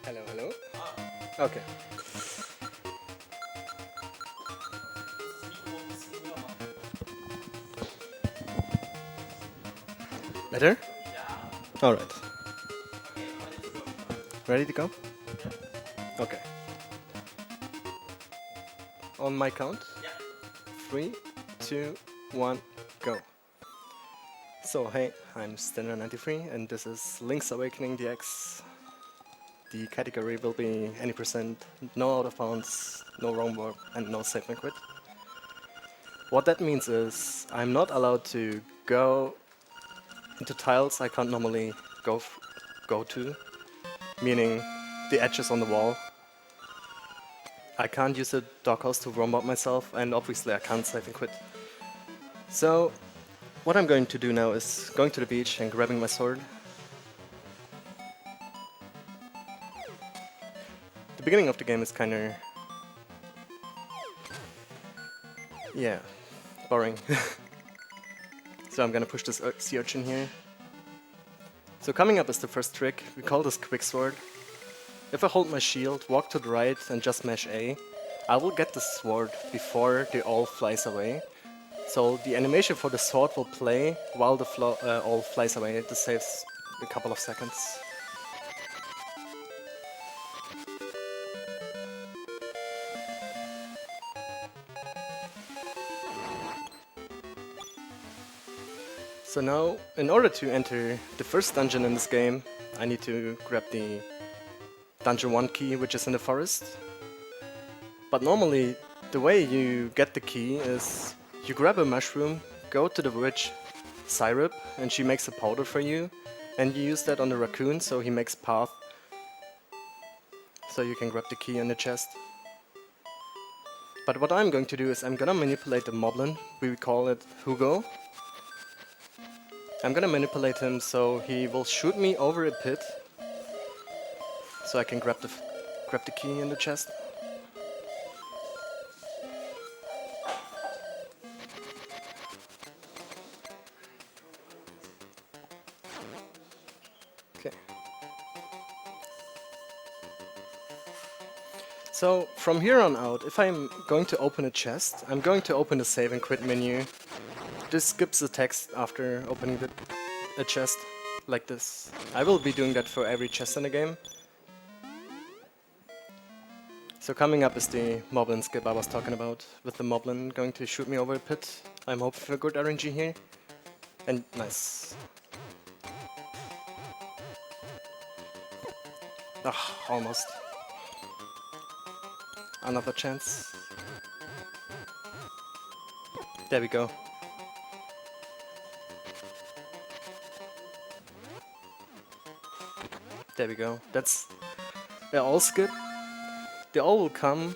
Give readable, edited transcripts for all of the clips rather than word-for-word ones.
Hello, hello. Okay. Better? Alright. Ready to go? Okay. On my count? 3, 2, 1, go. So, hey, I'm Sttaner93 and this is Link's Awakening DX. The category will be any percent, no out of bounds, no wrong warp, and no save and quit. What that means is I'm not allowed to go into tiles I can't normally go to, meaning the edges on the wall. I can't use the doghouse to warm up myself, and obviously I can't save and quit. So what I'm going to do now is going to the beach and grabbing my sword. The beginning of the game is kinda... yeah, boring. So I'm gonna push this sea urchin here. So coming up is the first trick. We call this quick sword. If I hold my shield, walk to the right and just mash A, I will get the sword before the all flies away. So the animation for the sword will play while the all flies away. This saves a couple of seconds. So now, in order to enter the first dungeon in this game, I need to grab the Dungeon 1 key, which is in the forest. But normally, the way you get the key is you grab a mushroom, go to the witch Syrup, and she makes a powder for you, and you use that on the raccoon, so he makes path. So you can grab the key in the chest. But what I'm going to do is I'm gonna manipulate the moblin, we call it Hugo. I'm gonna manipulate him so he will shoot me over a pit, so I can grab the key in the chest. Okay. So from here on out, if I'm going to open a chest, I'm going to open the save and quit menu. This skips the text after opening a chest, like this. I will be doing that for every chest in the game. So coming up is the Moblin skip I was talking about, with the Moblin going to shoot me over a pit. I'm hoping for good RNG here. And nice. Ah, almost. Another chance. There we go. There we go. That's the all skip. They all will come,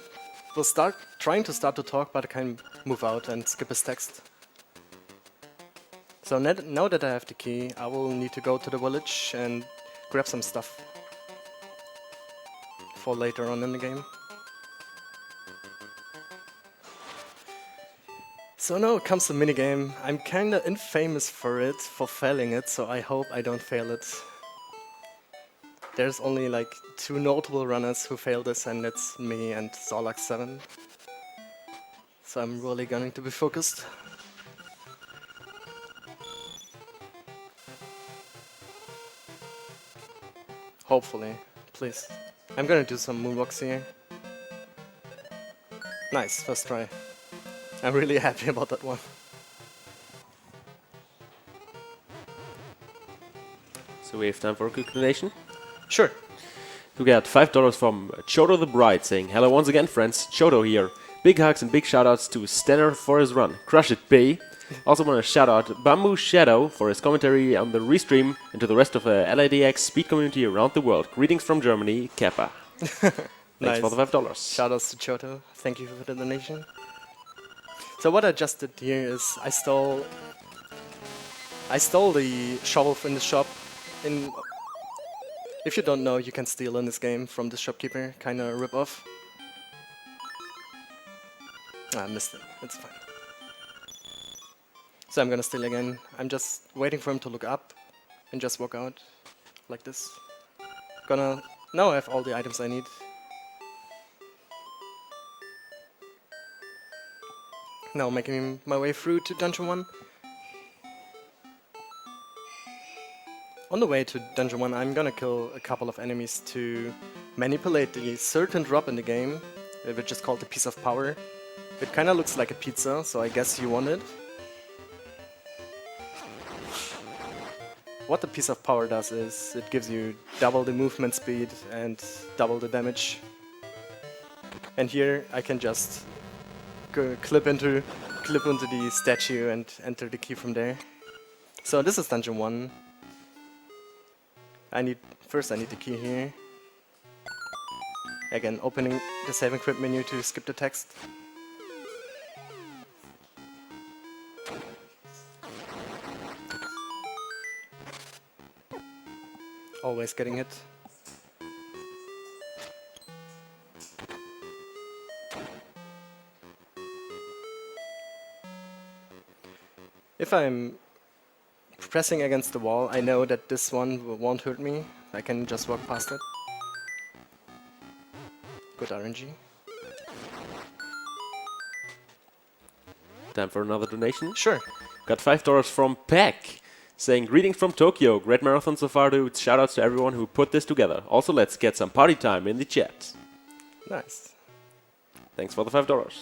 will start trying to start to talk, but I can move out and skip his text. So now that I have the key, I will need to go to the village and grab some stuff for later on in the game. So now comes the minigame. I'm kinda infamous for it, for failing it, so I hope I don't fail it. There's only like 2 notable runners who failed this, and it's me and Zorlax7. So I'm really going to be focused. Hopefully, please. I'm gonna do some moonwalks here. Nice, first try. I'm really happy about that one. So we have time for a quick donation. Sure. We got $5 from Chodo the Bride saying, "Hello once again, friends. Chodo here. Big hugs and big shoutouts to Stanner for his run. Crush it, B." Also want to shout out Bamboo Shadow for his commentary on the restream and to the rest of the LADX speed community around the world. Greetings from Germany, Kappa. Thanks Nice. for the $5. Shoutouts to Choto. Thank you for the donation. So what I just did here is I stole the shovel in the shop. If you don't know, you can steal in this game from the shopkeeper, kinda rip off. I missed it, it's fine. So I'm gonna steal again. I'm just waiting for him to look up and just walk out like this. Gonna Now I have all the items I need. Now making my way through to Dungeon 1. On the way to Dungeon 1 I'm gonna kill a couple of enemies to manipulate the certain drop in the game, which is called the Piece of Power. It kinda looks like a pizza, so I guess you want it. What the Piece of Power does is it gives you double the movement speed and double the damage. And here I can just clip into the statue and enter the key from there. So this is Dungeon 1. First I need the key here. Again, opening the save and quit menu to skip the text. Always getting hit. If I'm pressing against the wall, I know that this one won't hurt me. I can just walk past it. Good RNG. Time for another donation. Sure. Got $5 from Peck, saying greetings from Tokyo. Great marathon so far, dude. Shoutouts to everyone who put this together. Also, let's get some party time in the chat. Nice. Thanks for the $5.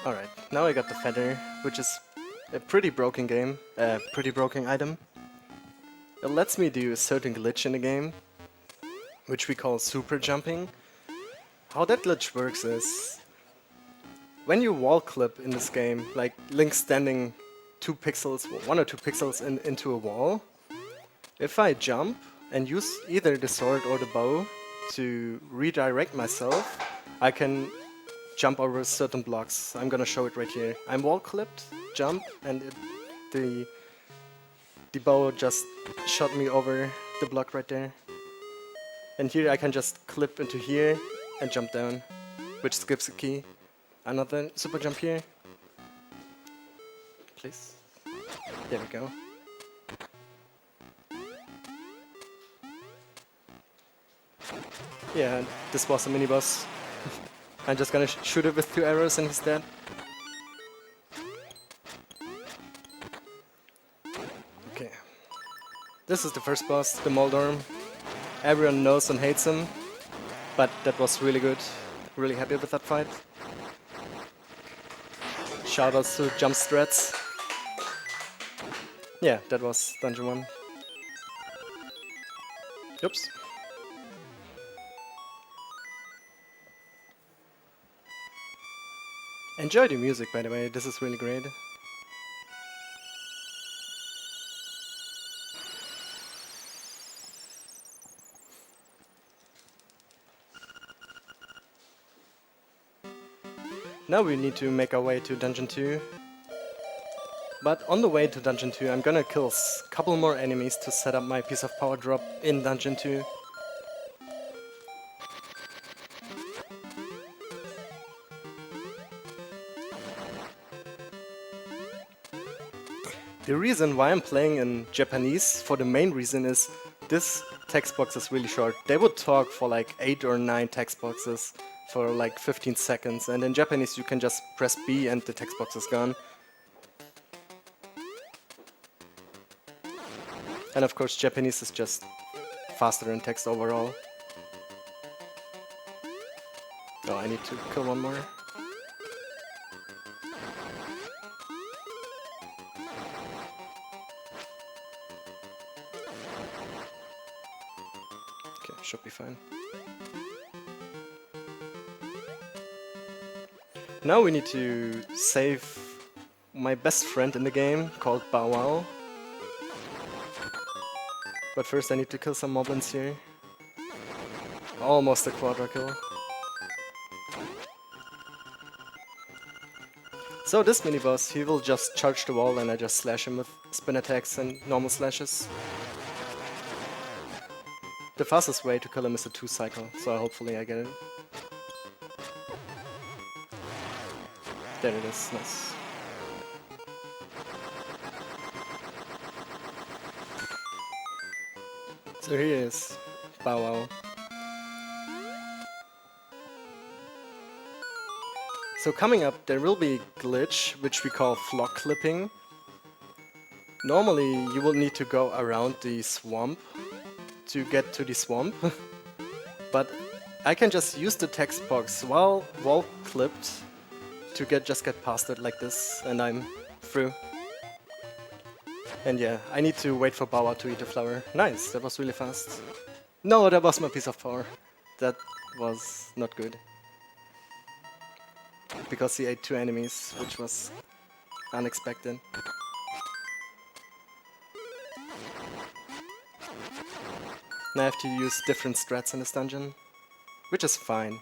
Alright, now I got the feather, which is a pretty broken game, pretty broken item. It lets me do a certain glitch in the game, which we call super jumping. How that glitch works is, when you wall clip in this game, like Link standing 1 or 2 pixels into a wall, if I jump and use either the sword or the bow to redirect myself, I can jump over certain blocks. I'm gonna show it right here. I'm wall clipped, jump, and the bow just shot me over the block right there. And here I can just clip into here and jump down, which skips a key. Another super jump here. Please. There we go. Yeah, this was a mini boss. I'm just gonna shoot it with 2 arrows and he's dead. Okay. This is the first boss, the Moldorm. Everyone knows and hates him, but that was really good. Really happy with that fight. Shoutouts to Jump Strats. Yeah, that was Dungeon 1. Oops. Enjoy the music, by the way, this is really great. Now we need to make our way to Dungeon 2. But on the way to Dungeon 2, I'm gonna kill a couple more enemies to set up my Piece of Power drop in Dungeon 2. The reason why I'm playing in Japanese, for the main reason, is this text box is really short. They would talk for like 8 or 9 text boxes for like 15 seconds, and in Japanese you can just press B and the text box is gone. And of course Japanese is just faster in text overall. Oh, I need to kill one more. Okay, should be fine. Now we need to save my best friend in the game, called Bow Wow. But first I need to kill some moblins here. Almost a quadra kill. So this mini-boss, he will just charge the wall and I just slash him with spin attacks and normal slashes. The fastest way to kill him is a 2 cycle, so hopefully I get it. There it is, nice. So here is Bow Wow. So coming up, there will be a glitch, which we call flock clipping. Normally, you will need to go around the swamp to get to the swamp, but I can just use the text box while wall clipped to just get past it like this, and I'm through. And yeah, I need to wait for Bow Wow to eat the flower. Nice, that was really fast. No, that was my piece of power. That was not good. Because he ate 2 enemies, which was unexpected. Now I have to use different strats in this dungeon, which is fine.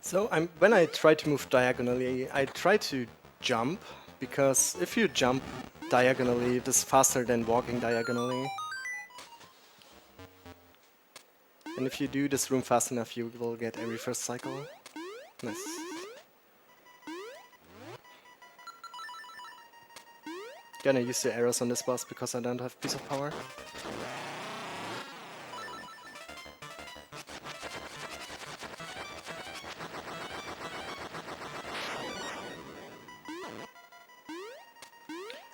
So when I try to move diagonally, I try to jump, because if you jump diagonally, it is faster than walking diagonally. And if you do this room fast enough, you will get every first cycle. Nice. Gonna use the arrows on this boss because I don't have piece of power.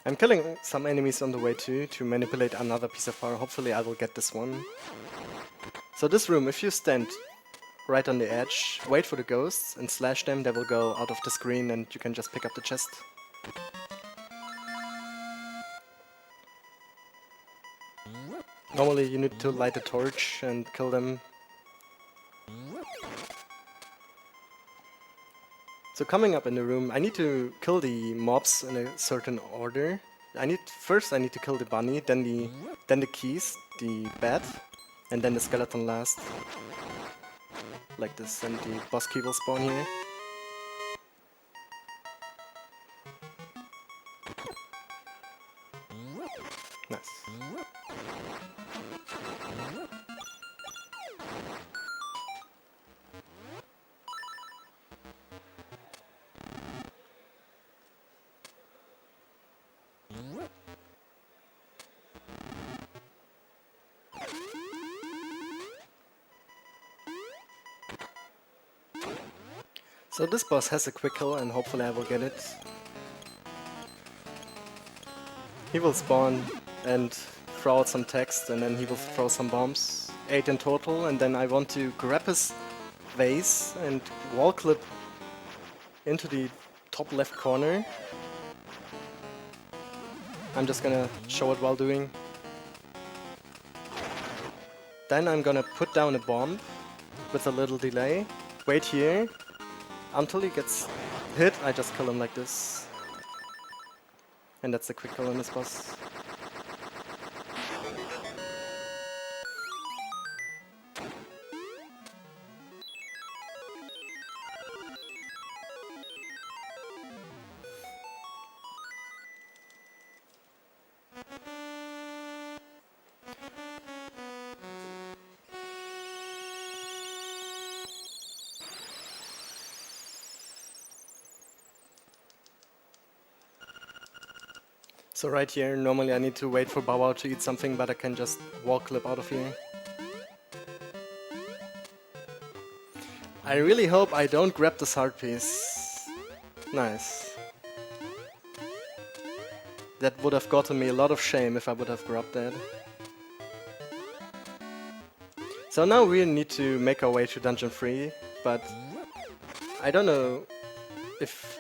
I'm killing some enemies on the way too, to manipulate another piece of power. Hopefully I will get this one. So this room, if you stand right on the edge, wait for the ghosts and slash them, they will go out of the screen and you can just pick up the chest. Normally you need to light a torch and kill them. So coming up in the room, I need to kill the mobs in a certain order. First I need to kill the bunny, then the keys, the bat, and then the skeleton last. Like this, and the boss key will spawn here. Nice. So this boss has a quick kill and hopefully I will get it. He will spawn and throw out some text and then he will throw some bombs. 8 in total, and then I want to grab his vase and wall clip into the top left corner. I'm just gonna show it while doing. Then I'm gonna put down a bomb with a little delay. Wait here. Until he gets hit, I just kill him like this. And that's the quick kill on this boss. So right here, normally I need to wait for Bow Wow to eat something, but I can just wall clip out of here. I really hope I don't grab this heart piece. Nice. That would have gotten me a lot of shame if I would have grabbed that. So now we need to make our way to Dungeon 3, but I don't know if...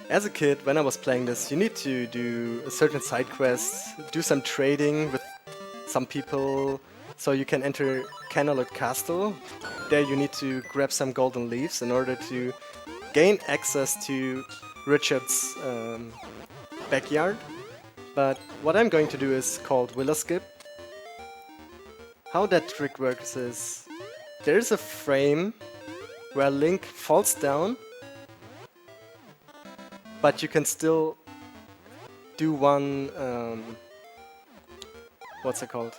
as a kid, when I was playing this, you need to do a certain side quest, do some trading with some people, so you can enter Canalot Castle. There you need to grab some golden leaves in order to gain access to Richard's backyard. But what I'm going to do is called Walrus Skip. How that trick works is, there is a frame where Link falls down, but you can still do one what's it called?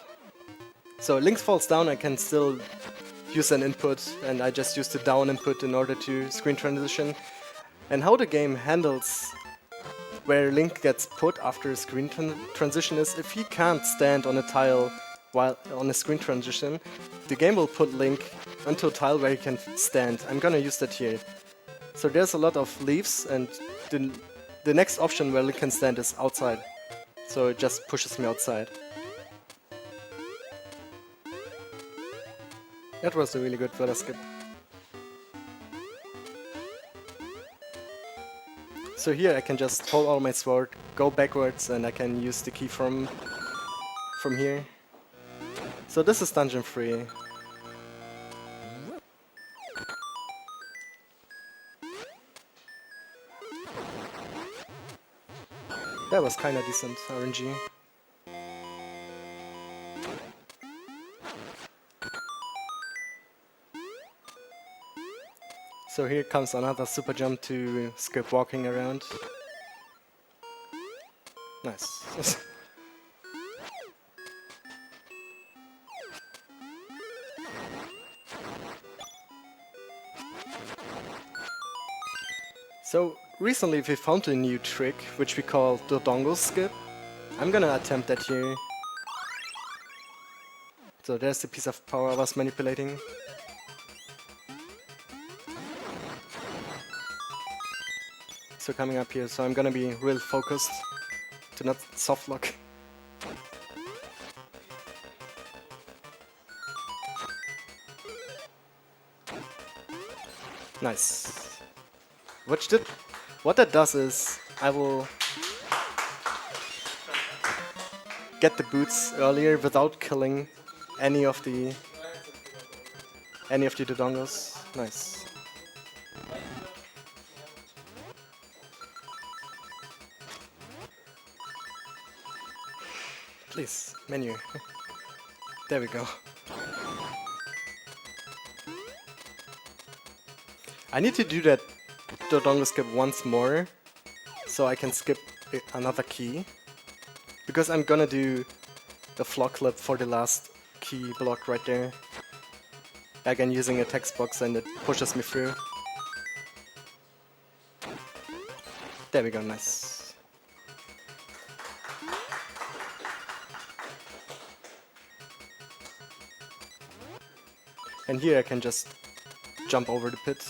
So Link falls down, I can still use an input, and I just use the down input in order to screen transition. And how the game handles where Link gets put after a screen transition is, if he can't stand on a tile while on a screen transition, the game will put Link onto a tile where he can stand. I'm gonna use that here. So there's a lot of leaves, and the next option where Link can stand is outside. So it just pushes me outside. That was a really good Walrus Skip. So here I can just hold out my sword, go backwards, and I can use the key from here. So this is dungeon 3. That was kinda decent RNG. So here comes another super jump to skip walking around. Nice. So recently we found a new trick which we call the Dongle Skip. I'm gonna attempt that here. So there's the piece of power I was manipulating. So coming up here, so I'm gonna be real focused to not soft lock. Nice. What that does is I will get the boots earlier without killing any of the dongles. Nice. Please, menu. There we go. I need to do that Dongle Skip once more, so I can skip another key. Because I'm gonna do the flock clip for the last key block right there. Again, using a text box, and it pushes me through. There we go, nice. And here I can just jump over the pit.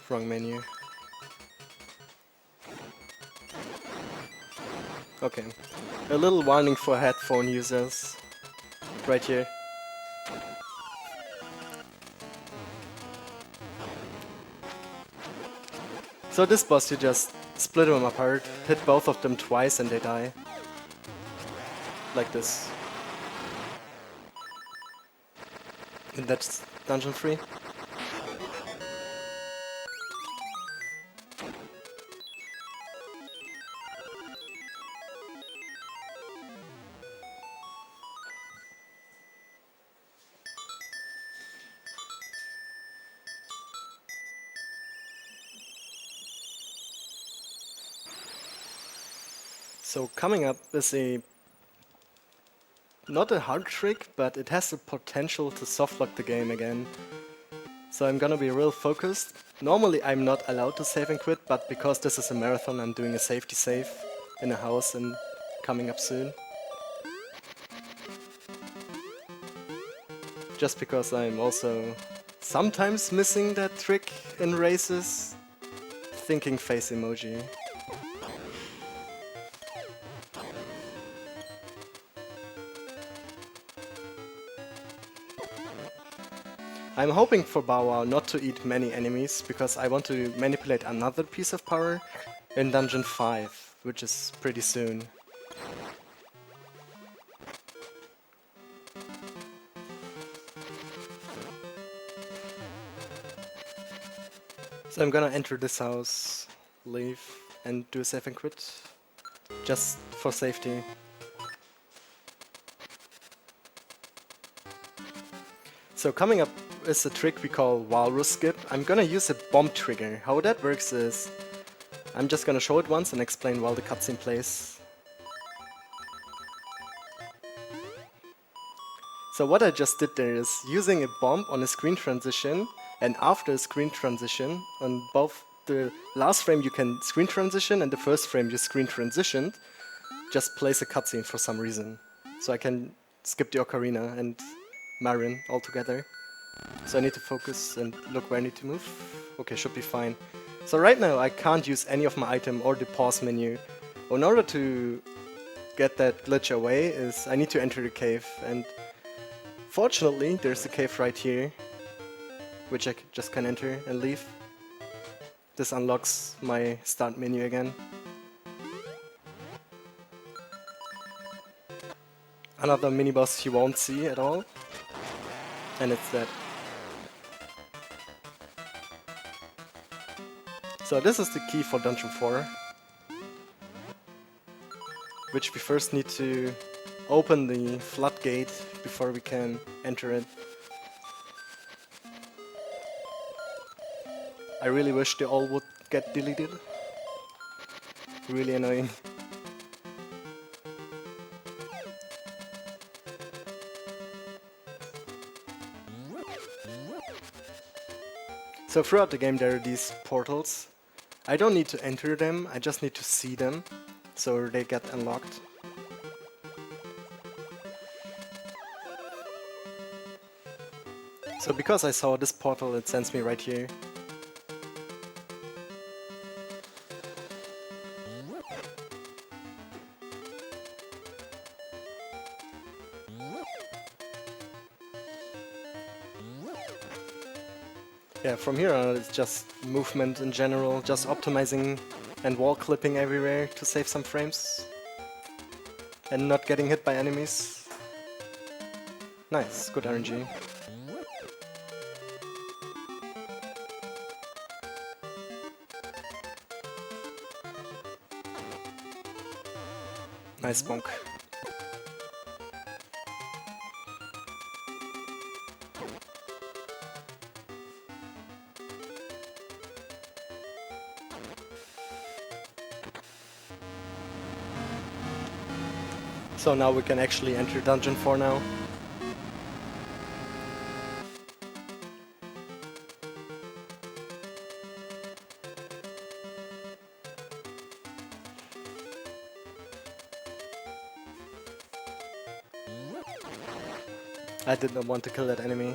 Wrong menu. Okay. A little warning for headphone users. Right here. So this boss, you just split them apart, hit both of them twice and they die. Like this. And that's dungeon 3. So coming up is not a hard trick, but it has the potential to softlock the game again. So I'm gonna be real focused. Normally I'm not allowed to save and quit, but because this is a marathon, I'm doing a safety save in a house and coming up soon. Just because I'm also sometimes missing that trick in races. Thinking face emoji. I'm hoping for Bow Wow not to eat many enemies, because I want to manipulate another piece of power in Dungeon 5, which is pretty soon. So I'm gonna enter this house, leave, and do a save and quit, just for safety. So coming up is a trick we call Walrus Skip. I'm gonna use a bomb trigger. How that works is I'm just gonna show it once and explain while the cutscene plays. So what I just did there is using a bomb on a screen transition, and after a screen transition, on both the last frame you can screen transition and the first frame you screen transitioned, just place a cutscene for some reason. So I can skip the ocarina and Marin altogether. So I need to focus and look where I need to move. Okay, should be fine. So right now I can't use any of my item or the pause menu. In order to get that glitch away is I need to enter the cave, and fortunately there's a cave right here which I just can enter and leave. This unlocks my start menu again. Another mini boss you won't see at all, and it's that. So this is the key for Dungeon 4, which we first need to open the floodgate before we can enter it. I really wish they all would get deleted. Really annoying. So throughout the game there are these portals. I don't need to enter them, I just need to see them, so they get unlocked. So because I saw this portal, it sends me right here. Yeah, from here on it's just movement in general, just optimizing and wall clipping everywhere to save some frames. And not getting hit by enemies. Nice, good RNG. Nice bonk. So now we can actually enter Dungeon 4 now. I did not want to kill that enemy.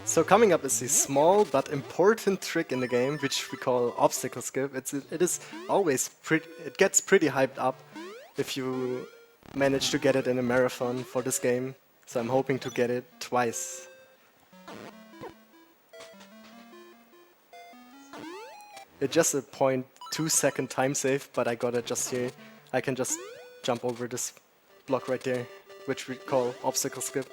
So coming up is a small but important trick in the game, which we call obstacle skip. It is always it gets pretty hyped up if you manage to get it in a marathon for this game. So I'm hoping to get it twice. It's just a 0.2 second time save, but I got it just here. I can just jump over this block right there, which we call obstacle skip.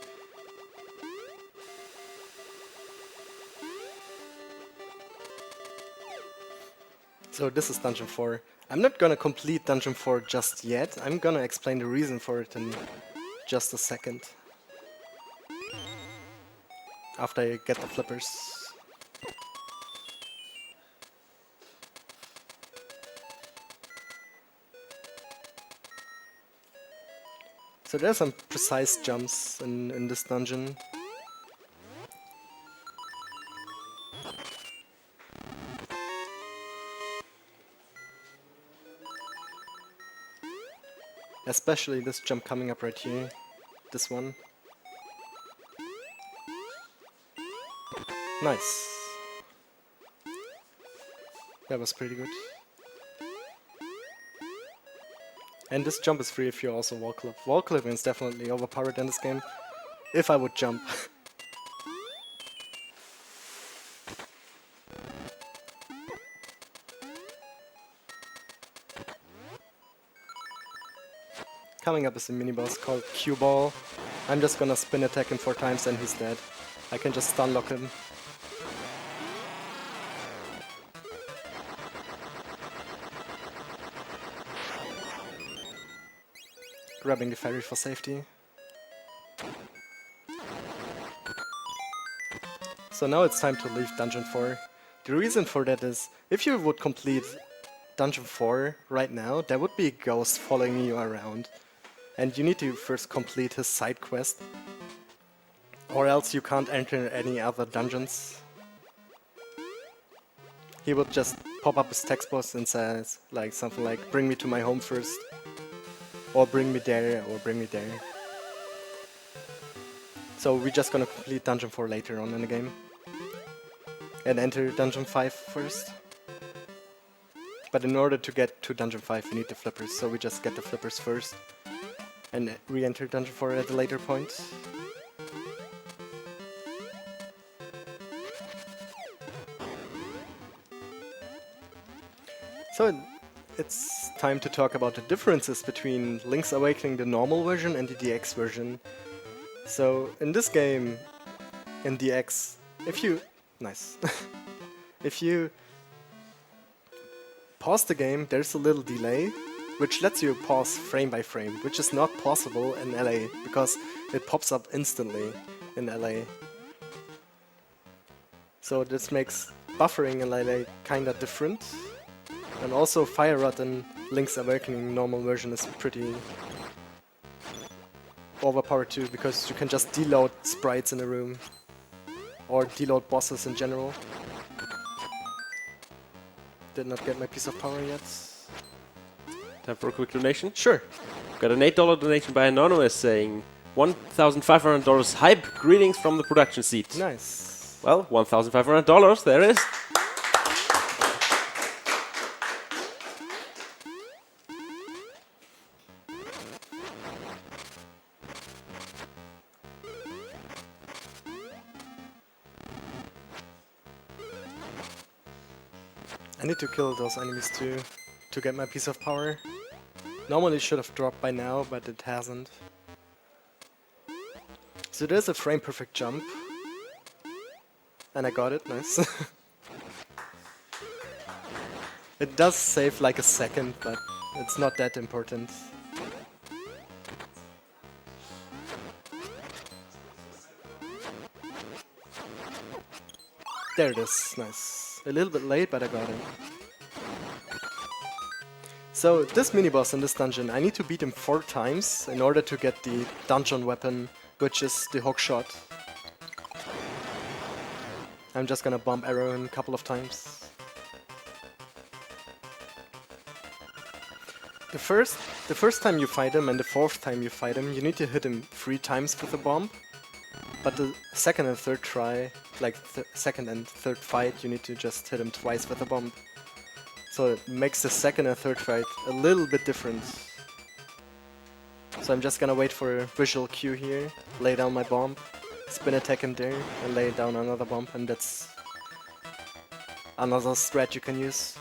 So this is Dungeon 4. I'm not gonna complete Dungeon 4 just yet. I'm gonna explain the reason for it in just a second. After I get the flippers. So there are some precise jumps in this dungeon. Especially this jump coming up right here. This one. Nice. That was pretty good. And this jump is free if you also wall clip. Wall clipping is definitely overpowered in this game. If I would jump. Coming up is a mini boss called Cue Ball. I'm just gonna spin attack him 4 times and he's dead. I can just stun lock him. Grabbing the ferry for safety. So now it's time to leave Dungeon 4. The reason for that is, if you would complete Dungeon 4 right now, there would be a ghost following you around. And you need to first complete his side quest. Or else you can't enter any other dungeons. He would just pop up his text box and says like something like, bring me to my home first. Or bring me there, or bring me there. So we're just gonna complete Dungeon 4 later on in the game. And enter Dungeon 5 first. But in order to get to Dungeon 5 you need the flippers, so we just get the flippers first. And re-enter Dungeon 4 at a later point. So it's time to talk about the differences between Link's Awakening, the normal version, and the DX version. So in this game, in DX, if you... Nice. If you pause the game, there's a little delay, which lets you pause frame by frame, which is not possible in LA, because it pops up instantly in LA. So this makes buffering in LA kinda different. And also Fire Rod in Link's Awakening normal version is pretty overpowered too, because you can just deload sprites in a room. Or deload bosses in general. Did not get my piece of power yet. Time for a quick donation? Sure. Got an $8 donation by Anonymous saying $1,500 hype, greetings from the production seat. Nice. Well, $1,500, there it is. I need to kill those enemies too, to get my piece of power. Normally it should have dropped by now, but it hasn't. So there's a frame perfect jump. And I got it, nice. It does save like a second, but it's not that important. There it is, nice. A little bit late, but I got it. So this mini-boss in this dungeon, I need to beat him 4 times in order to get the dungeon weapon, which is the Hookshot. I'm just gonna bump arrow in a couple of times. The first time you fight him and the 4th time you fight him, you need to hit him 3 times with a bomb. But the second and third try, like second and third fight, you need to just hit him twice with a bomb. So it makes the second and third fight a little bit different. So I'm just gonna wait for a visual cue here, lay down my bomb, spin attack him there, and lay down another bomb, and that's another strat you can use.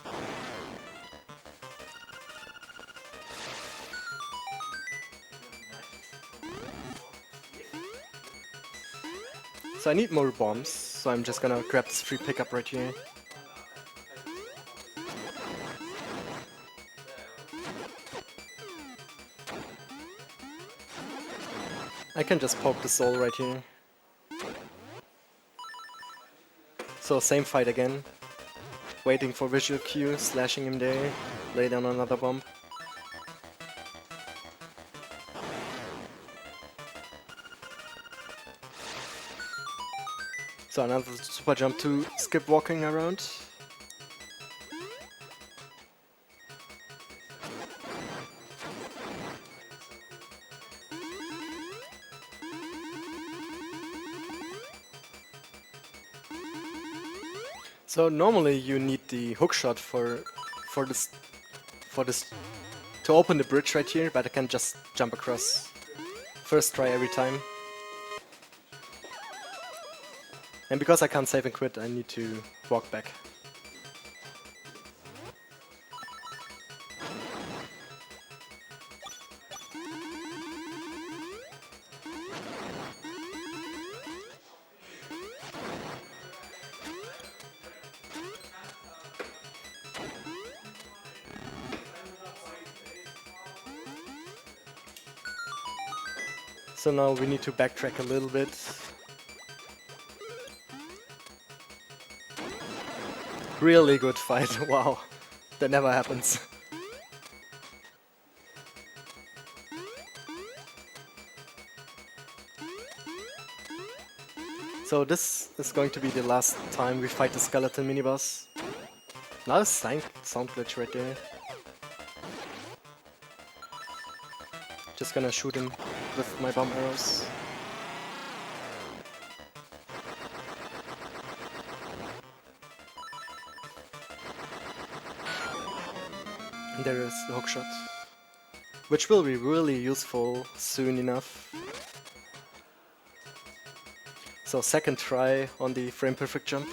So I need more bombs, so I'm just gonna grab this free pickup right here. I can just poke the soul right here. So same fight again. Waiting for visual cue, slashing him there, lay down another bomb. So another super jump to skip walking around. So normally you need the hookshot for this to open the bridge right here, but I can just jump across. First try every time. And because I can't save and quit, I need to walk back. So now we need to backtrack a little bit. Really good fight, wow. That never happens. So this is going to be the last time we fight the skeleton mini-boss. Now a sound glitch right there. Just gonna shoot him with my bomb arrows. And there is the hookshot, which will be really useful soon enough. So second try on the frame perfect jump.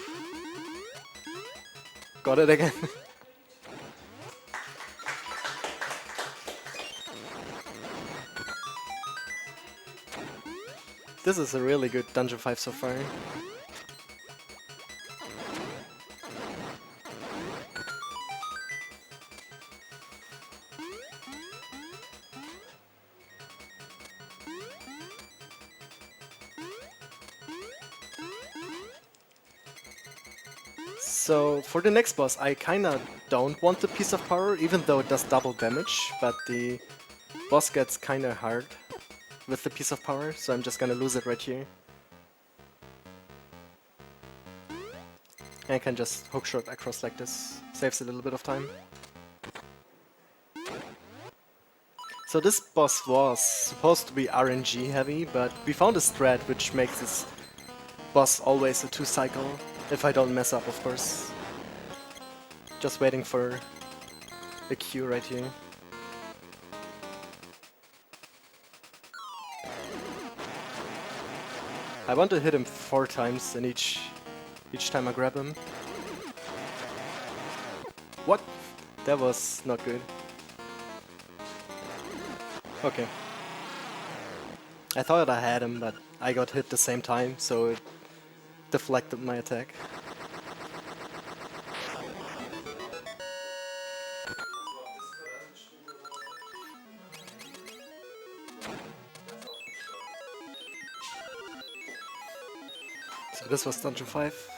Got it again. This is a really good Dungeon 5 so far. So for the next boss I kinda don't want the piece of power, even though it does double damage, but the boss gets kinda hard with the piece of power, so I'm just gonna lose it right here. And I can just hookshot across like this, saves a little bit of time. So this boss was supposed to be RNG heavy, but we found a strat which makes this boss always a 2-cycle, if I don't mess up of course. Just waiting for the Q right here. I want to hit him 4 times and each time I grab him. What? That was not good. Okay. I thought I had him, but I got hit the same time, so it deflected my attack. So this was Dungeon 5.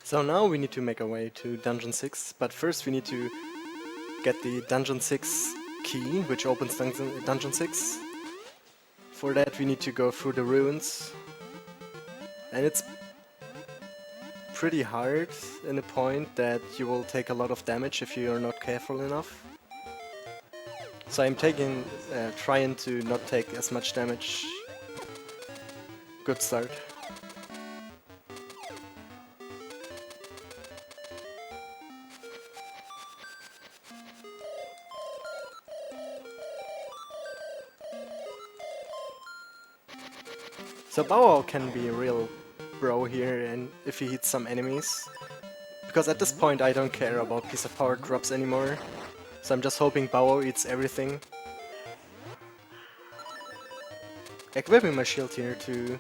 So now we need to make our way to Dungeon 6, but first we need to get the Dungeon 6 key, which opens Dungeon 6. For that we need to go through the ruins, and it's pretty hard in a point that you will take a lot of damage if you are not careful enough. So I'm trying to not take as much damage. Good start. So Bao can be a real bro here, and if he hits some enemies, because at this point I don't care about piece of power drops anymore, so I'm just hoping Bao eats everything. Equipping my shield here to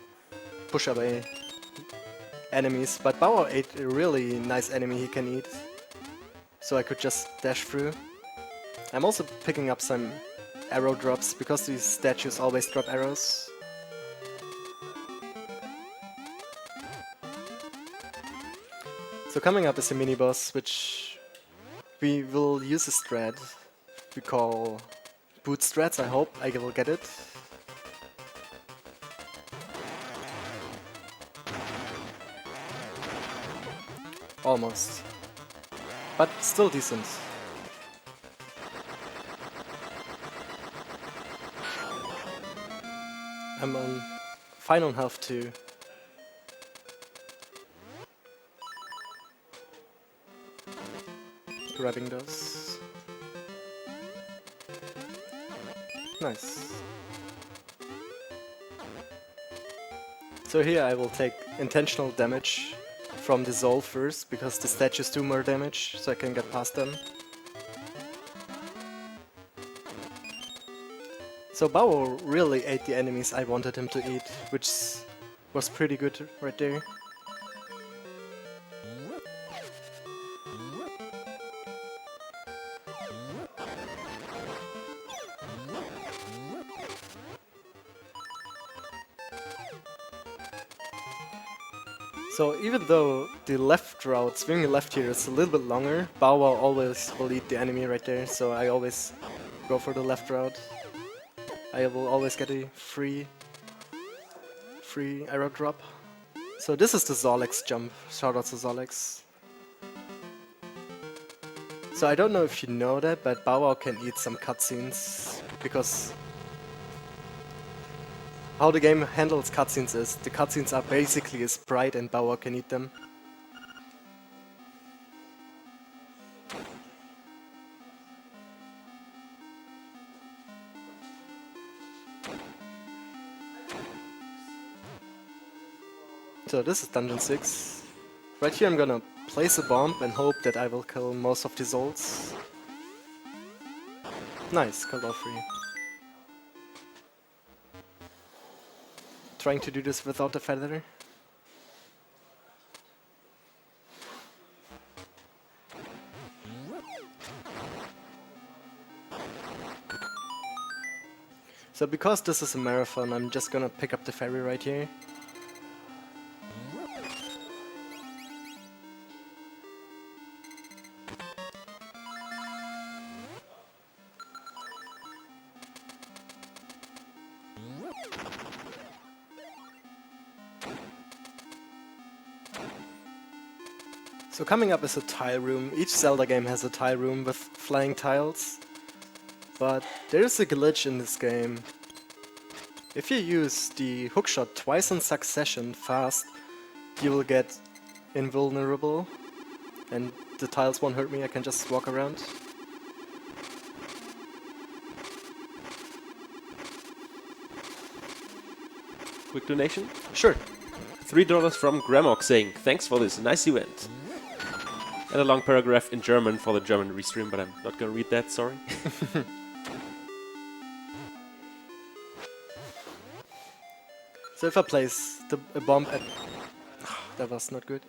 push away enemies, but Bao ate a really nice enemy he can eat, so I could just dash through. I'm also picking up some arrow drops, because these statues always drop arrows. So coming up is a mini-boss, which we will use a strat we call boot strats. I hope I will get it. Almost. But still decent. I'm on fine on health too. Grabbing those. Nice. So here I will take intentional damage from the Zol first, because the statues do more damage, so I can get past them. So Bao really ate the enemies I wanted him to eat, which was pretty good right there. So even though the left route, swinging left here, is a little bit longer, Bow Wow always will lead the enemy right there, so I always go for the left route. I will always get a free arrow drop. So this is the Zorlex jump. Shout out to Zorlex. So I don't know if you know that, but Bow Wow can eat some cutscenes, because how the game handles cutscenes is, the cutscenes are basically a sprite and Bow Wow can eat them. So this is Dungeon 6. Right here I'm gonna place a bomb and hope that I will kill most of the Zolts. Nice, killed all 3. Trying to do this without the feather. So because this is a marathon, I'm just gonna pick up the ferry right here. So coming up is a tile room. Each Zelda game has a tile room with flying tiles. But there's a glitch in this game. If you use the hookshot twice in succession fast, you will get invulnerable. And the tiles won't hurt me, I can just walk around. Quick donation? Sure. $3 from Gramok saying, thanks for this nice event. And a long paragraph in German for the German restream, but I'm not gonna read that, sorry. So if I place a bomb at... that was not good.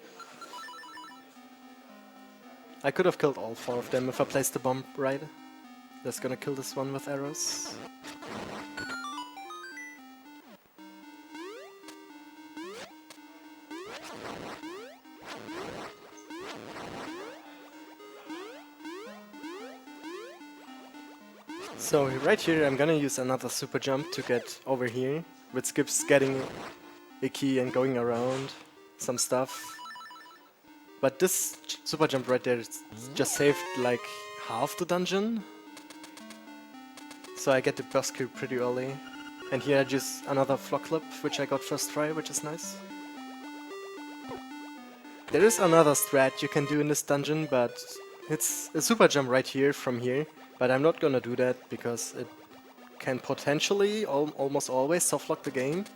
I could have killed all 4 of them if I placed the bomb right. Just gonna kill this one with arrows. So right here I'm gonna use another super jump to get over here, with Skips getting a key and going around some stuff. But this super jump right there just saved like half the dungeon. So I get the boss cube pretty early. And here I just another flock clip, which I got first try, which is nice. There is another strat you can do in this dungeon, but it's a super jump right here from here. But I'm not gonna do that because it can potentially almost always softlock the game.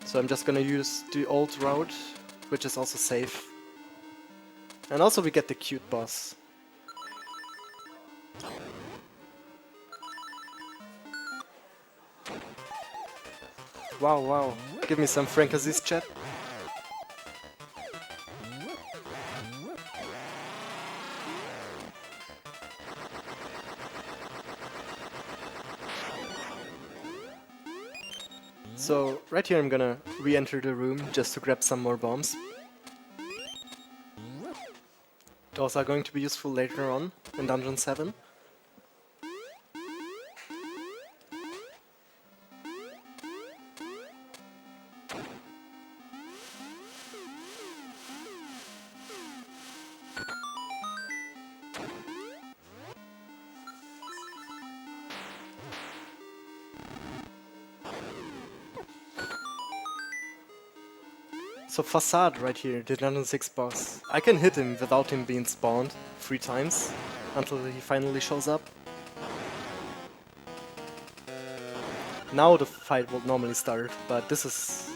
So I'm just gonna use the old route, which is also safe. And also we get the cute boss. Wow, wow. Give me some Francasies, chat. So right here I'm gonna re-enter the room just to grab some more bombs. Those are going to be useful later on in Dungeon 7. So Facade right here, the Dungeon 6 boss. I can hit him without him being spawned 3 times until he finally shows up. Now the fight will normally start, but this is...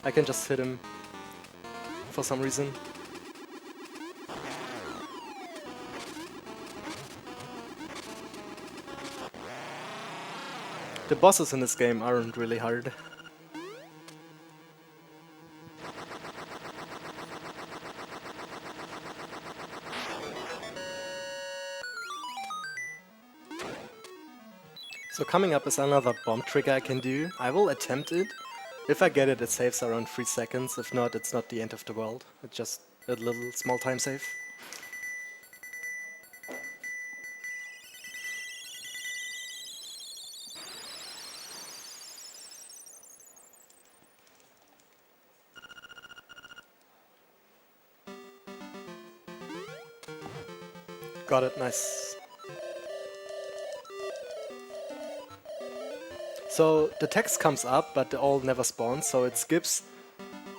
I can just hit him for some reason. The bosses in this game aren't really hard. So coming up is another bomb trigger I can do. I will attempt it. If I get it, it saves around 3 seconds. If not, it's not the end of the world. It's just a little small time save. Got it, nice. So the text comes up, but the ult never spawns, so it skips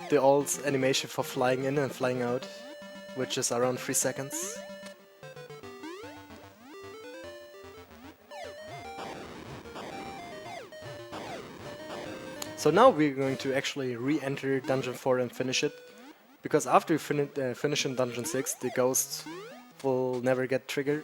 the ult's animation for flying in and flying out, which is around 3 seconds. So now we're going to actually re-enter Dungeon 4 and finish it, because after we finish in Dungeon 6, the ghost will never get triggered.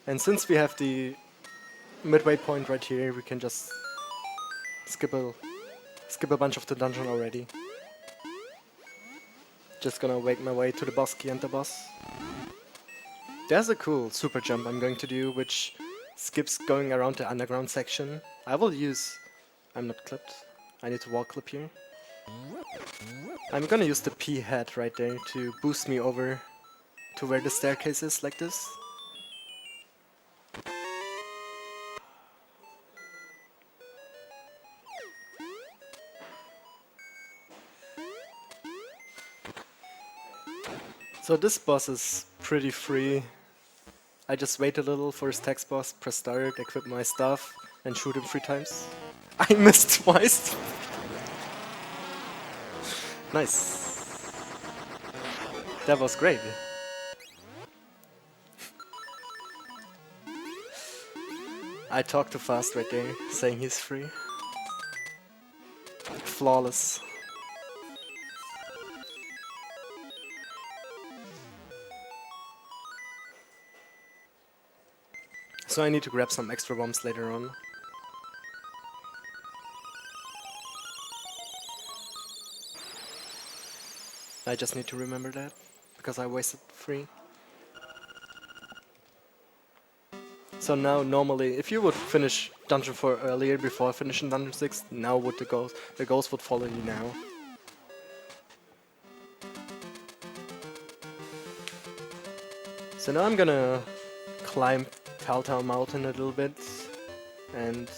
And since we have the midway point right here, we can just skip a bunch of the dungeon already. Just gonna wake my way to the boss key and the boss. There's a cool super jump I'm going to do, which skips going around the underground section. I will use... I'm not clipped. I need to wall clip here. I'm gonna use the P head right there to boost me over to where the staircase is, like this. So this boss is pretty free. I just wait a little for his text boss, press start, equip my stuff, and shoot him 3 times. I missed twice! Nice. That was great. I talked too fast right there, saying he's free. Flawless. So I need to grab some extra bombs later on. I just need to remember that, because I wasted 3. So now normally, if you would finish Dungeon 4 earlier before finishing Dungeon 6, now would the ghost would follow you now. So now I'm gonna climb Telltale Mountain a little bit and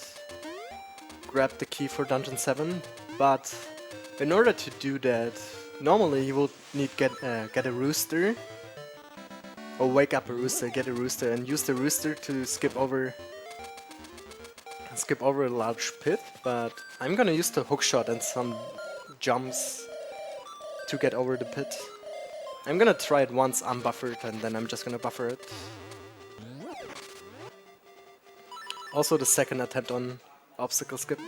grab the key for Dungeon 7, but in order to do that, normally you will need get a rooster, or wake up a rooster, get a rooster, and use the rooster to skip over a large pit, but I'm gonna use the hookshot and some jumps to get over the pit. I'm gonna try it once unbuffered, and then I'm just gonna buffer it. Also the second attempt on obstacle skip.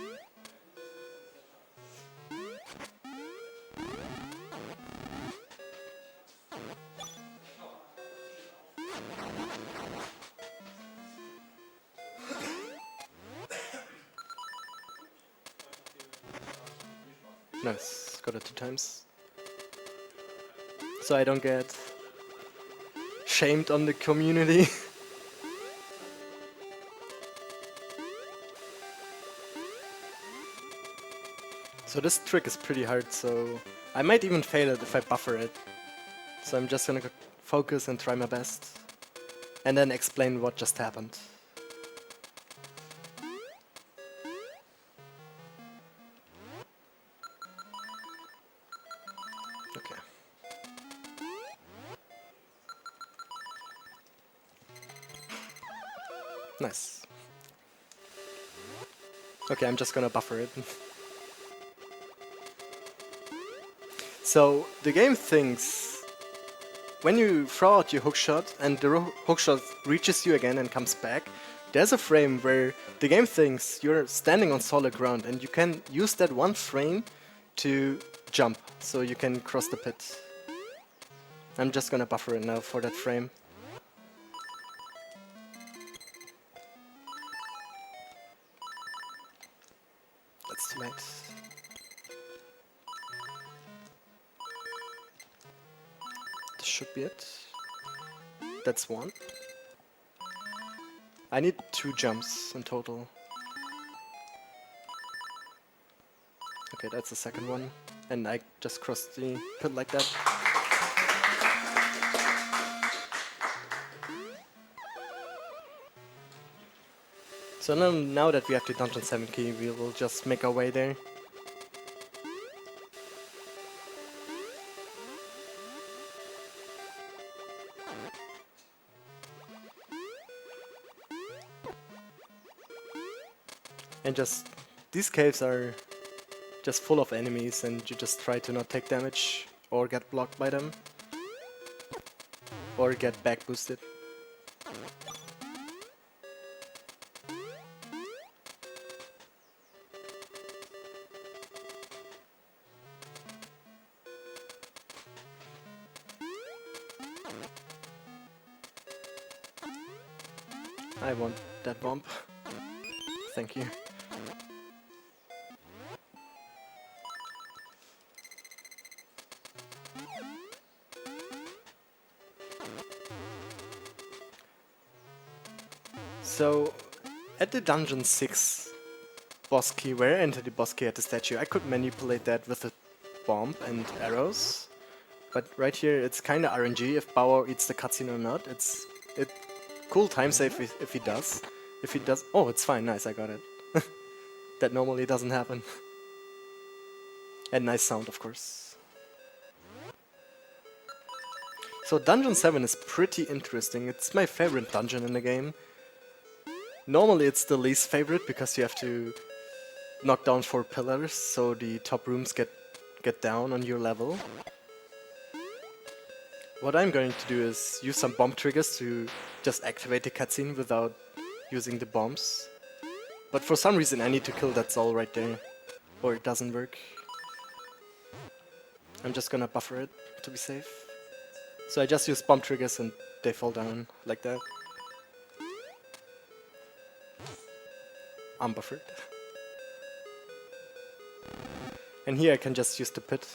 Nice, got it 2 times. So I don't get shamed on the community. So this trick is pretty hard, so I might even fail it if I buffer it. So I'm just gonna focus and try my best. And then explain what just happened. Okay. Nice. Okay, I'm just gonna buffer it. So, the game thinks when you throw out your hookshot and the hookshot reaches you again and comes back, there's a frame where the game thinks you're standing on solid ground and you can use that one frame to jump, so you can cross the pit. I'm just gonna buffer it now for that frame. That's too late. This should be it. That's one. I need 2 jumps in total. Okay, that's the second one. And I just crossed the pit like that. So now that we have the Dungeon 7 key, we will just make our way there. And just, these caves are just full of enemies and you just try to not take damage or get blocked by them. Or get back boosted. I want that bomb. Thank you. So, at the Dungeon 6 boss key, where I entered the boss key at the statue, I could manipulate that with a bomb and arrows. But right here, it's kinda RNG if Bauer eats the cutscene or not. It's cool time save if he does. If he does, oh, it's fine, nice, I got it. That normally doesn't happen. And nice sound, of course. So Dungeon 7 is pretty interesting. It's my favorite dungeon in the game. Normally it's the least favorite because you have to knock down 4 pillars, so the top rooms get down on your level. What I'm going to do is use some bomb triggers to just activate the cutscene without using the bombs. But for some reason I need to kill that soul right there, or it doesn't work. I'm just gonna buffer it to be safe. So I just use bomb triggers and they fall down like that. Unbuffered. And here I can just use the pit.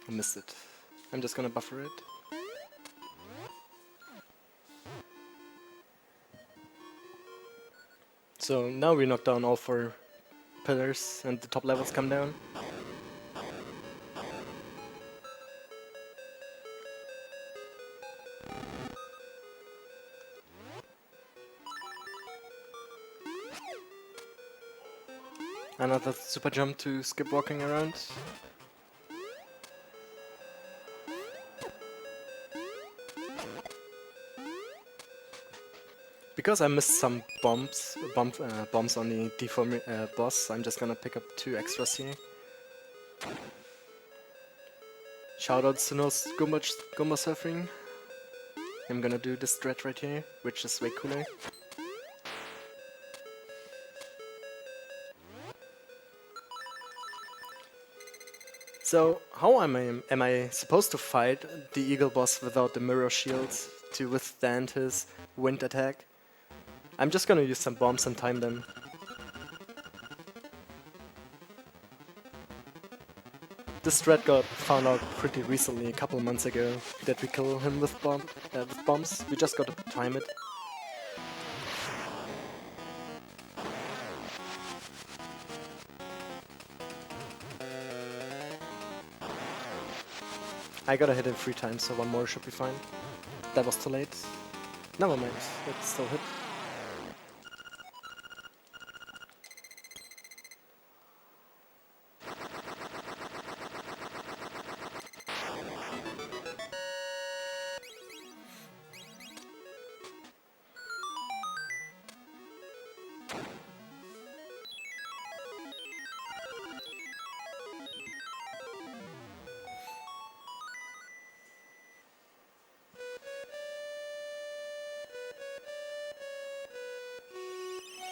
I missed it. I'm just gonna buffer it. So now we knock down all 4 pillars and the top levels come down. Another super jump to skip walking around. Because I missed some bombs on the D4 boss, I'm just gonna pick up 2 extras here. Shoutouts to no Goomba surfing. I'm gonna do this thread right here, which is way cooler. So, how am I supposed to fight the Eagle boss without the mirror shields to withstand his wind attack? I'm just gonna use some bombs and time them. This thread got found out pretty recently, a couple months ago, that we kill him with bombs. We just gotta time it. I gotta hit him 3 times, so 1 more should be fine. That was too late. Never mind, it still hit.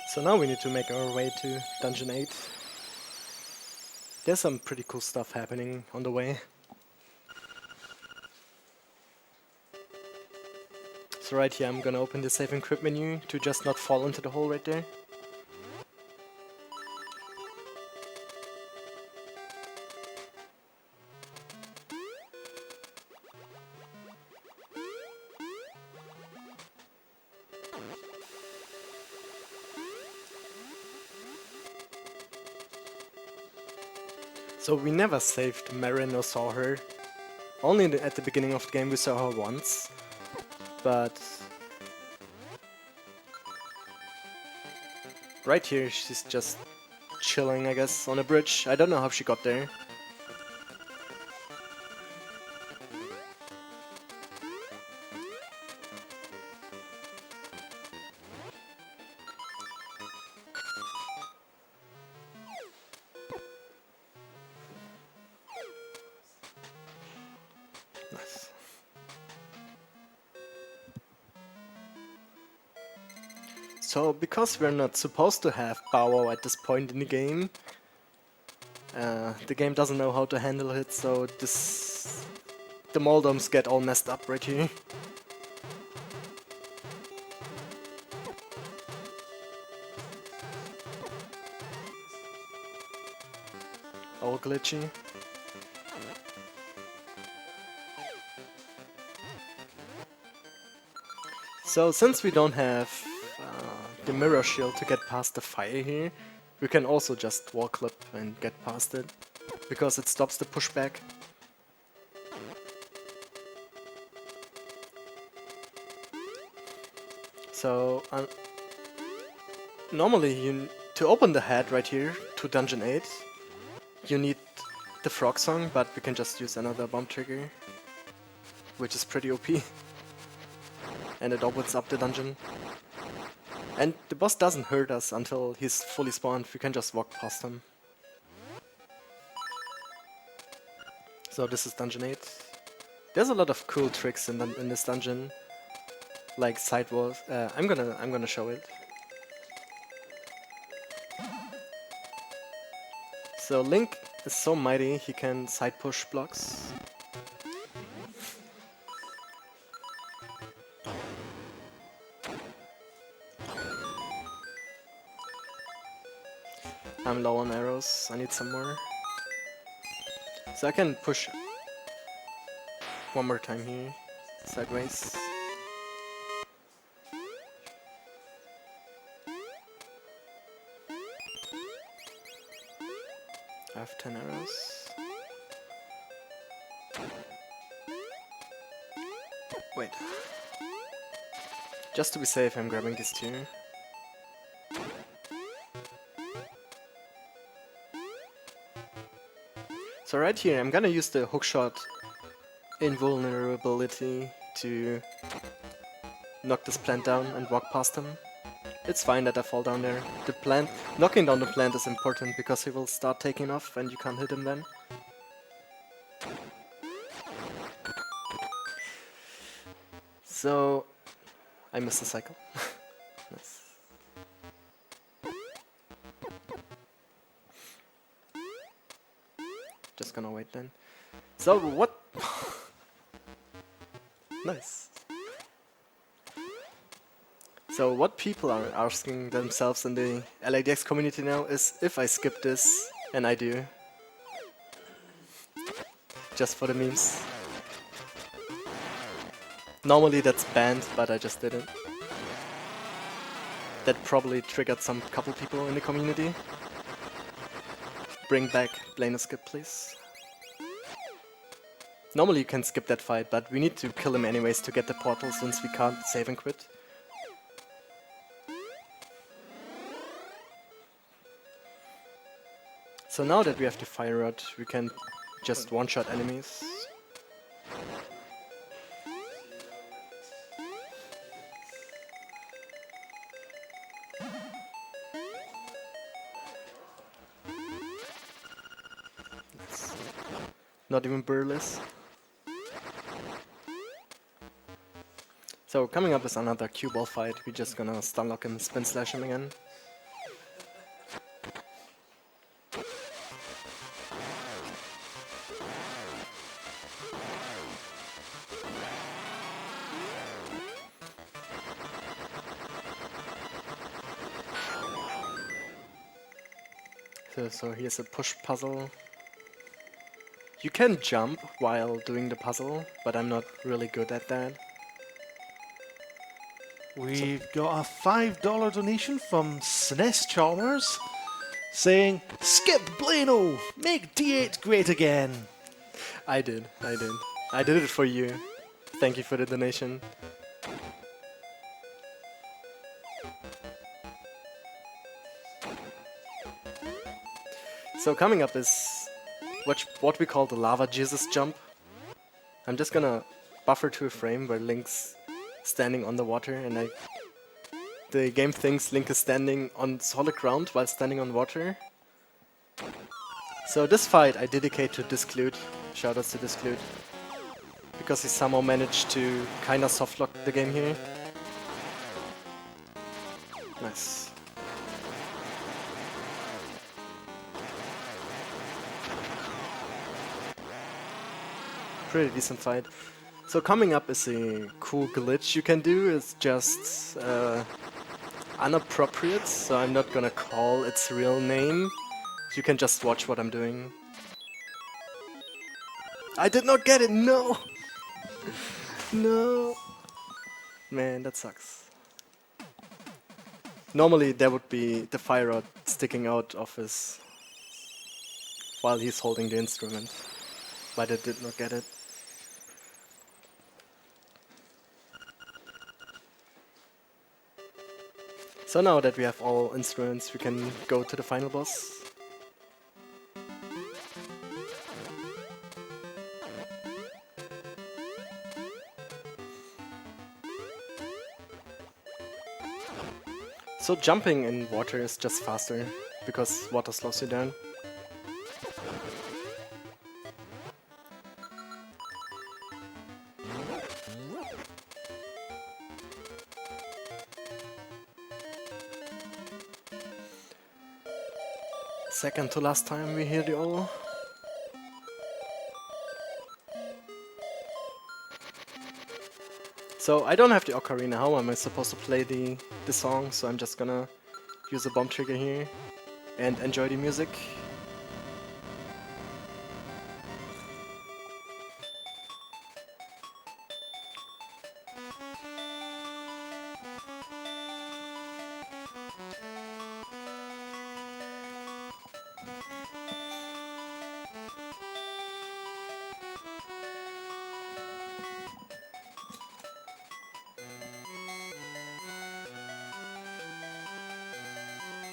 So now we need to make our way to Dungeon 8. There's some pretty cool stuff happening on the way. So right here I'm gonna open the save and quit menu to just not fall into the hole right there. So we never saved Marin or saw her. Only at the beginning of the game we saw her once. But right here she's just chilling, I guess, on a bridge. I don't know how she got there. Nice. So, because we're not supposed to have Bow-Wow at this point in the game doesn't know how to handle it, so the moldoms get all messed up right here. All glitchy. So since we don't have the mirror shield to get past the fire here, we can also just wall clip and get past it, because it stops the pushback. So normally to open the head right here to Dungeon 8, you need the frog song, but we can just use another bomb trigger, which is pretty OP. And it opens up the dungeon. And the boss doesn't hurt us until he's fully spawned, we can just walk past him. So this is Dungeon 8. There's a lot of cool tricks in this dungeon, like side walls. I'm gonna show it. So Link is so mighty, he can side push blocks. I'm low on arrows, I need some more. So I can push one more time here, sideways. I have 10 arrows. Wait. Just to be safe, I'm grabbing these two. So right here, I'm gonna use the Hookshot invulnerability to knock this plant down and walk past him. It's fine that I fall down there. The plant, knocking down the plant is important because he will start taking off and you can't hit him then. So, I missed the cycle. Nice. Just gonna wait then. So what? Nice. So what people are asking themselves in the LADX community now is if I skip this, and I do. Just for the memes. Normally that's banned, but I just didn't. That probably triggered some couple people in the community. Bring back Dongle Skip, please. Normally you can skip that fight, but we need to kill him anyways to get the portal since we can't save and quit. So now that we have the fire rod, we can just one-shot enemies. Not even burlesque. So coming up is another cue ball fight. We're just gonna stun lock him, spin slash him again. So here's a push puzzle. You can jump while doing the puzzle, but I'm not really good at that. We've got a $5 donation from SNES Chalmers saying, "Skip Blano, make D8 great again." I did. I did it for you. Thank you for the donation. So coming up is what we call the Lava Jesus jump. I'm just gonna buffer to a frame where Link's standing on the water, and the game thinks Link is standing on solid ground while standing on water. So this fight I dedicate to Disclude. Shoutouts to Disclude. Because he somehow managed to kinda softlock the game here. Nice. Pretty decent fight. So coming up is a cool glitch you can do. It's just inappropriate, so I'm not gonna call its real name. You can just watch what I'm doing. I did not get it, no! No! Man, that sucks. Normally there would be the fire rod sticking out of his... while he's holding the instrument. But I did not get it. So now that we have all instruments, we can go to the final boss. So jumping in water is just faster, because water slows you down. Second to last time we hear the O. So I don't have the ocarina. How am I supposed to play the song? So I'm just gonna use a bomb trigger here and enjoy the music.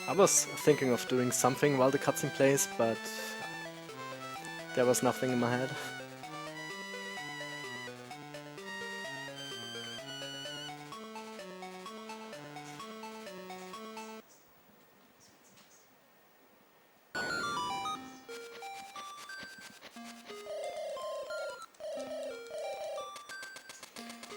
I was thinking of doing something while the cutscene plays, but there was nothing in my head.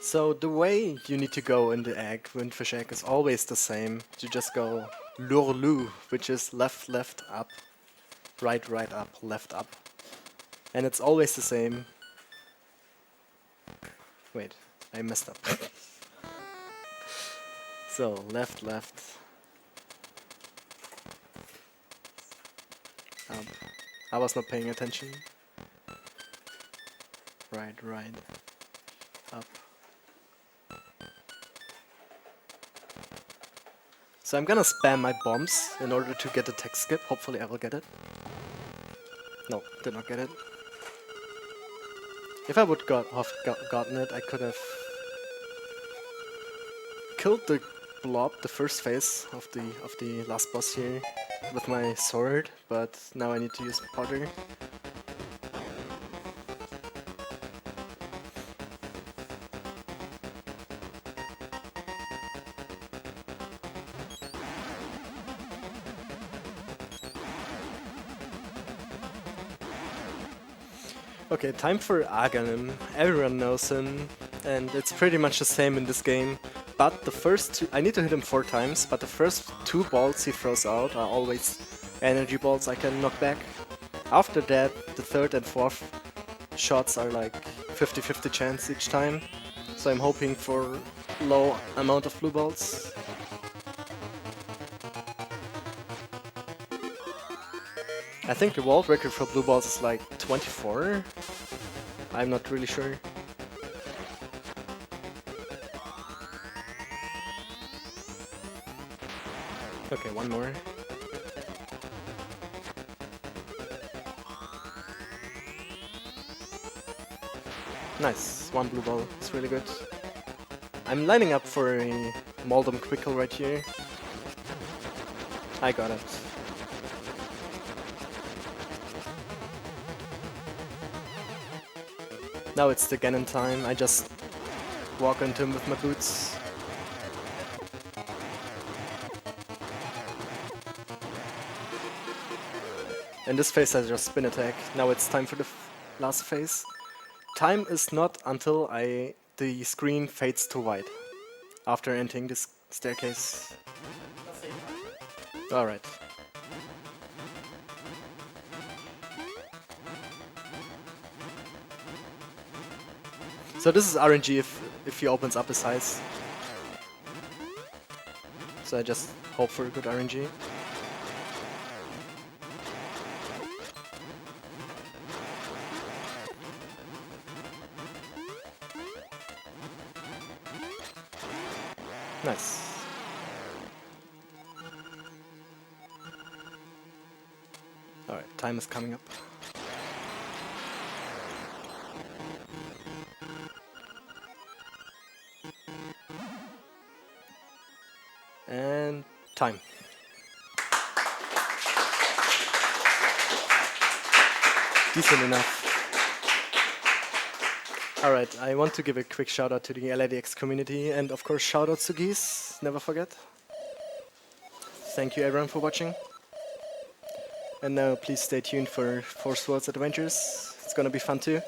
So the way you need to go in the egg, Windfish egg, is always the same. You just go Lurlu, which is left, left, up, right, right, up, left, up. And it's always the same. Wait, I messed up. So, left, left, up. I was not paying attention. Right, right, up. So I'm gonna spam my bombs in order to get the tech skip. Hopefully I will get it. No, did not get it. If I would have gotten it, I could have killed the blob, the first phase of the last boss here, with my sword. But now I need to use Potter. Okay, time for Aghanim. Everyone knows him, and it's pretty much the same in this game. But the first two, I need to hit him 4 times, but the first 2 balls he throws out are always energy balls I can knock back. After that, the 3rd and 4th shots are like 50-50 chance each time. So I'm hoping for low amount of blue balls. I think the world record for blue balls is like 24. I'm not really sure. Okay, one more. Nice, 1 blue ball. It's really good. I'm lining up for a Moldum Quickle right here. I got it. Now it's the Ganon time. I just walk into him with my boots. In this phase I just spin attack. Now it's time for the last phase. Time is not until the screen fades to white after entering this staircase. Alright. So this is RNG if he opens up his eyes. So I just hope for a good RNG. Nice. Alright, time is coming up. And time. Decent enough. Alright, I want to give a quick shout out to the LADX community and of course shout outs to Geese, never forget. Thank you everyone for watching. And now please stay tuned for Force Worlds Adventures, it's gonna be fun too.